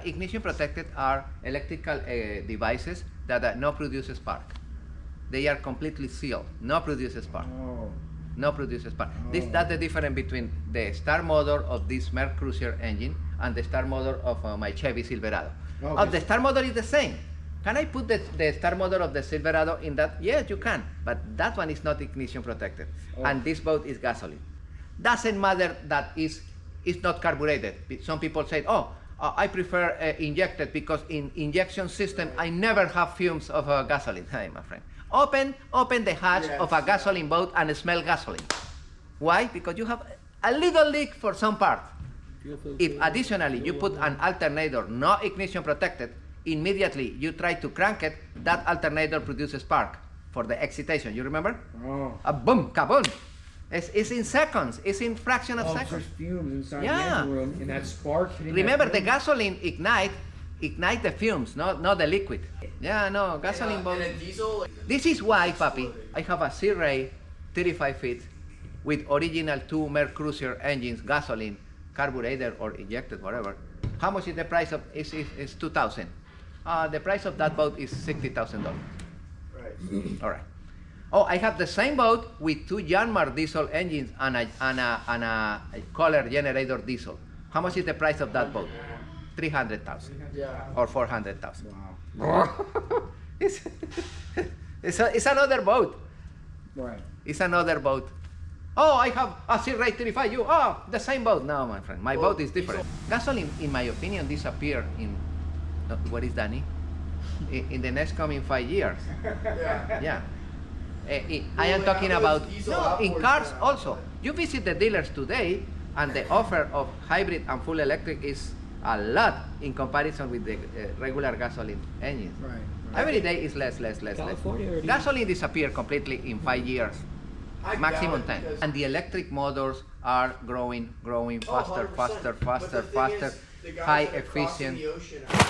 ignition protected are electrical devices that no produce spark. They are completely sealed, no produce spark. Oh. No produce spark. Oh. That's the difference between the star motor of this Merc Cruiser engine and the star motor of my Chevy Silverado. Okay. Oh, the star motor is the same. Can I put the star motor of the Silverado in that? Yes, you can, but that one is not ignition protected. Oh. And this boat is gasoline. Doesn't matter that it's not carbureted. Some people say, oh, I prefer injected because in injection system, I never have fumes of gasoline. Hey, my friend. Open the hatch of a gasoline boat and smell gasoline. Why? Because you have a little leak for some part. If additionally you put an alternator not ignition protected, immediately you try to crank it, that alternator produces spark for the excitation. You remember? Oh. A boom, kaboom. It's in seconds. It's in fraction of seconds. There's fumes inside Yeah. the engine room, and that spark hitting Remember, that the flame. gasoline ignite the fumes, not the liquid. Yeah, no, gasoline boat. And a diesel. This is why, papi, I have a a.c.r 35 feet with original 2 Merc Cruiser engines, gasoline, carburetor or injected, whatever. How much is the price of? Is $2,000. The price of that boat is $60,000. Right. All right. Oh, I have the same boat with 2 Yanmar diesel engines and a Kohler generator diesel. How much is the price of that boat? $300,000 Yeah. or $400,000. Wow. It's another boat. Right. It's another boat. Oh, I have a a.c.r 35. You, the same boat. No, my friend, my boat is different. Gasoline, in my opinion, disappear in, what is Danny? In the next coming 5 years. Yeah. Yeah. I am talking about, in cars also. You visit the dealers today, and the offer of hybrid and full electric is a lot in comparison with the regular gasoline engines. Right. Every day is less. California already- Gasoline disappear completely in 5 years, I maximum doubt it 10. because- And the electric motors are growing Oh, faster, 100%. faster, But the thing is, the guys high that are crossing efficient. the ocean are